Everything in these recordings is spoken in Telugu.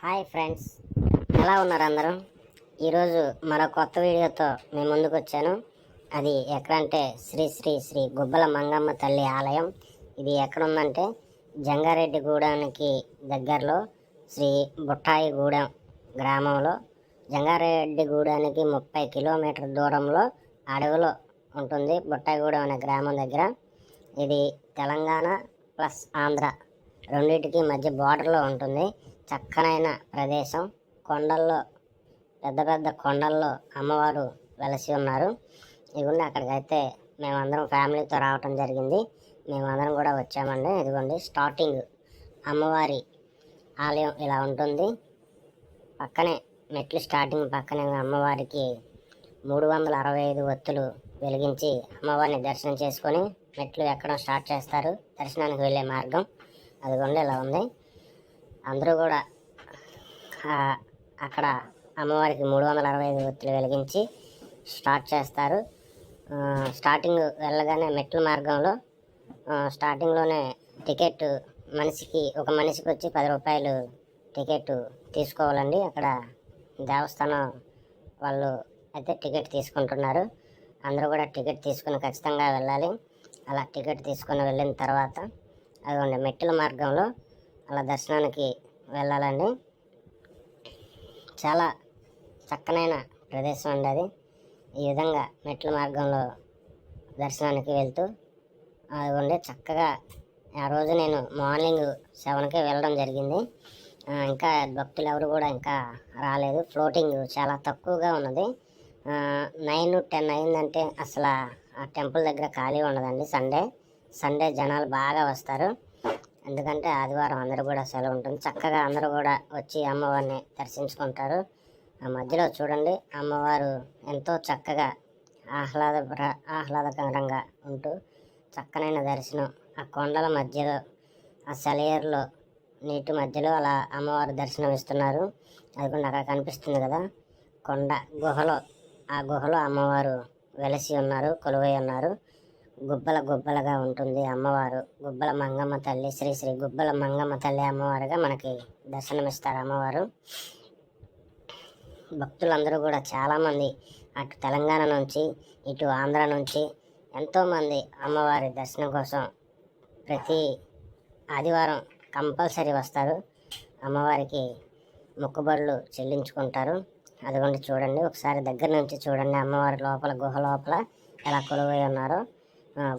హాయ్ ఫ్రెండ్స్, ఎలా ఉన్నారు అందరూ? ఈరోజు మరో కొత్త వీడియోతో మేము ముందుకు వచ్చాను. అది ఎక్కడంటే శ్రీ శ్రీ శ్రీ గుబ్బల మంగమ్మ తల్లి ఆలయం. ఇది ఎక్కడుందంటే జంగారెడ్డిగూడెంకి దగ్గరలో శ్రీ బుట్టాయిగూడెం గ్రామంలో, జంగారెడ్డిగూడెంకి 30 కిలోమీటర్ దూరంలో అడవిలో ఉంటుంది. బుట్టాయిగూడెం అనే గ్రామం దగ్గర. ఇది తెలంగాణ ప్లస్ ఆంధ్ర రెండింటికి మధ్య బార్డర్లో ఉంటుంది. చక్కనైన ప్రదేశం. కొండల్లో, పెద్ద పెద్ద కొండల్లో అమ్మవారు వెలసి ఉన్నారు. ఇదిగోండి, అక్కడికైతే మేమందరం ఫ్యామిలీతో రావటం జరిగింది. మేమందరం కూడా వచ్చామండి. ఇదిగోండి, స్టార్టింగ్ అమ్మవారి ఆలయం ఇలా ఉంటుంది. పక్కనే మెట్లు స్టార్టింగ్ పక్కనే అమ్మవారికి 365 ఒత్తులు వెలిగించి అమ్మవారిని దర్శనం చేసుకొని మెట్లు ఎక్కడం స్టార్ట్ చేస్తారు. దర్శనానికి వెళ్ళే మార్గం అదిగోండి ఇలా ఉంది. అందరూ కూడా అక్కడ అమ్మవారికి 365 ఒత్తులు వెలిగించి స్టార్ట్ చేస్తారు. స్టార్టింగ్ వెళ్ళగానే మెట్ల మార్గంలో స్టార్టింగ్లోనే టికెట్ ఒక మనిషికి వచ్చి 10 రూపాయలు టికెట్ తీసుకోవాలండి. అక్కడ దేవస్థానం వాళ్ళు అయితే టికెట్ తీసుకుంటున్నారు. అందరూ కూడా టికెట్ తీసుకుని ఖచ్చితంగా వెళ్ళాలి. అలా టికెట్ తీసుకుని వెళ్ళిన తర్వాత అదిగోండి మెట్ల మార్గంలో అలా దర్శనానికి వెళ్ళాలండి. చాలా చక్కనైన ప్రదేశం అండి అది. ఈ విధంగా మెట్ల మార్గంలో దర్శనానికి వెళ్తూ అదిగోండి చక్కగా ఆ రోజు నేను మార్నింగ్ 7కే వెళ్ళడం జరిగింది. ఇంకా భక్తులు ఎవరు కూడా ఇంకా రాలేదు. ఫ్లోటింగ్ చాలా తక్కువగా ఉన్నది. 9, 10 అయిందంటే అసలు ఆ టెంపుల్ దగ్గర ఖాళీ ఉండదండి. సండే జనాలు బాగా వస్తారు. ఎందుకంటే ఆదివారం అందరూ కూడా సెలవు ఉంటుంది. చక్కగా అందరూ కూడా వచ్చి అమ్మవారిని దర్శించుకుంటారు. ఆ మధ్యలో చూడండి, అమ్మవారు ఎంతో చక్కగా ఆహ్లాదకరంగా ఉంటూ చక్కనైన దర్శనం. ఆ కొండల మధ్యలో, ఆ సెలయేరులో, నీటి మధ్యలో అలా అమ్మవారు దర్శనం ఇస్తున్నారు. అది కూడా అక్కడ కనిపిస్తుంది కదా, కొండ ఆ గుహలో అమ్మవారు వెలసి ఉన్నారు, కొలువై ఉన్నారు. గుబ్బలుగా ఉంటుంది అమ్మవారు. గుబ్బల మంగమ్మ తల్లి, శ్రీ శ్రీ గుబ్బల మంగమ్మ తల్లి అమ్మవారుగా మనకి దర్శనమిస్తారు అమ్మవారు. భక్తులందరూ కూడా చాలామంది అటు తెలంగాణ నుంచి, ఇటు ఆంధ్ర నుంచి ఎంతోమంది అమ్మవారి దర్శనం కోసం ప్రతి ఆదివారం కంపల్సరీ వస్తారు. అమ్మవారికి మొక్కుబడులు చెల్లించుకుంటారు. అదిగోండి చూడండి, ఒకసారి దగ్గర నుంచి చూడండి అమ్మవారి గుహ లోపల ఎలా కొలువై ఉన్నారో.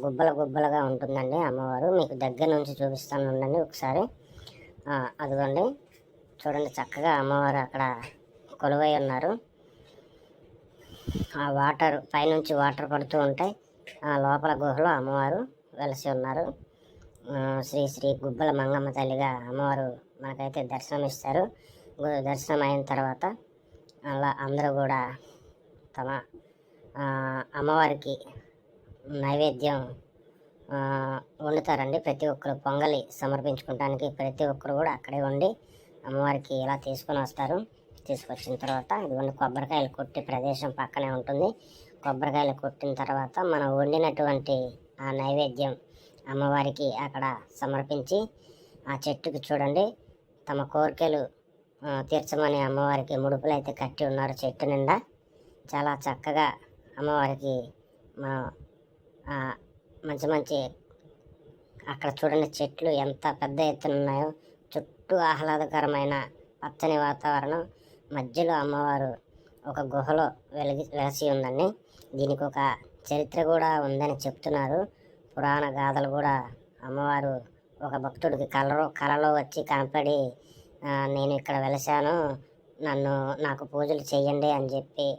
గుబ్బలుగా ఉంటుందండి అమ్మవారు. మీకు దగ్గర నుంచి చూపిస్తాను ఉండండి ఒకసారి. అదిగోండి చూడండి, చక్కగా అమ్మవారు అక్కడ కొలువై ఉన్నారు. ఆ వాటర్ పైనుంచి వాటర్ పడుతూ ఉంటాయి. లోపల గుహలో అమ్మవారు వెలసి ఉన్నారు. శ్రీ శ్రీ గుబ్బల మంగమ్మ తల్లిగా అమ్మవారు మనకైతే దర్శనం ఇస్తారు. దర్శనం అయిన తర్వాత అలా అందరూ కూడా తమ అమ్మవారికి నైవేద్యం వండుతారండి. ప్రతి ఒక్కరు పొంగలి సమర్పించుకోవడానికి ప్రతి ఒక్కరు కూడా అక్కడే ఉండి అమ్మవారికి ఇలా తీసుకొని వస్తారు. తీసుకొచ్చిన తర్వాత ఇదిగోండి కొబ్బరికాయలు కొట్టి ప్రదేశం పక్కనే ఉంటుంది. కొబ్బరికాయలు కొట్టిన తర్వాత మనం వండినటువంటి ఆ నైవేద్యం అమ్మవారికి అక్కడ సమర్పించి ఆ చెట్టుకి చూడండి తమ కోరికలు తీర్చమని అమ్మవారికి ముడుపులు అయితే కట్టి ఉన్నారు చెట్టు నిండా. చాలా చక్కగా అమ్మవారికి మంచి అక్కడ చూడండి చెట్లు ఎంత పెద్ద ఎత్తున ఉన్నాయో. చుట్టూ ఆహ్లాదకరమైన పచ్చని వాతావరణం. మధ్యలో అమ్మవారు ఒక గుహలో వెలసి ఉందండి. దీనికి ఒక చరిత్ర కూడా ఉందని చెప్తున్నారు. పురాణ గాథలు కూడా అమ్మవారు ఒక భక్తుడికి కలలో వచ్చి కనపడి నేను ఇక్కడ వెలసాను, నాకు పూజలు చేయండి అని చెప్పి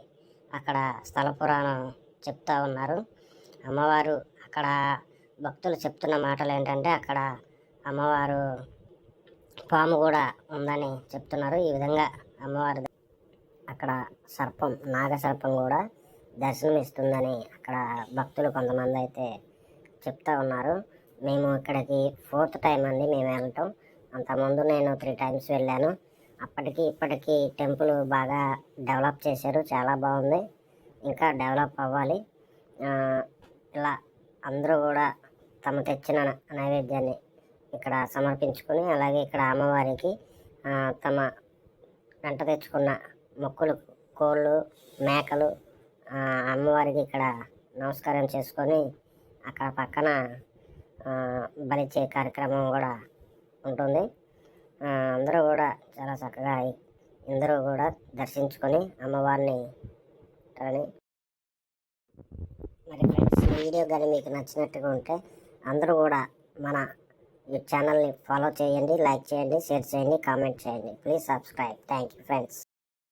అక్కడ స్థల పురాణం చెప్తూ ఉన్నారు. అమ్మవారు అక్కడ భక్తులు చెప్తున్న మాటలు ఏంటంటే అక్కడ అమ్మవారు పాము కూడా ఉందని చెప్తున్నారు. ఈ విధంగా అమ్మవారు అక్కడ నాగసర్పం కూడా దర్శనం ఇస్తుందని అక్కడ భక్తులు కొంతమంది అయితే చెప్తూ ఉన్నారు. మేము ఇక్కడికి 4th టైం అండి మేము వెళ్ళటం. అంతకుముందు నేను 3 టైమ్స్ వెళ్ళాను. అప్పటికి ఇప్పటికీ టెంపుల్ బాగా డెవలప్ చేశారు. చాలా బాగుంది, ఇంకా డెవలప్ అవ్వాలి. ఇలా అందరూ కూడా తమ తెచ్చిన నైవేద్యాన్ని ఇక్కడ సమర్పించుకొని, అలాగే ఇక్కడ అమ్మవారికి తమ వెంట తెచ్చుకున్న మొక్కులు, కోళ్ళు, మేకలు అమ్మవారికి ఇక్కడ నమస్కారం చేసుకొని అక్కడ పక్కన బలిచ్చే కార్యక్రమం కూడా ఉంటుంది. అందరూ కూడా చాలా చక్కగా అందరూ కూడా దర్శించుకొని అమ్మవారిని మరి ఫ్రెండ్స్, ఈ వీడియో కానీ మీకు నచ్చినట్టుగా ఉంటే అందరూ కూడా మన ఈ ఛానల్ని ఫాలో చేయండి, లైక్ చేయండి, షేర్ చేయండి, కామెంట్ చేయండి. Please subscribe. Thank you friends.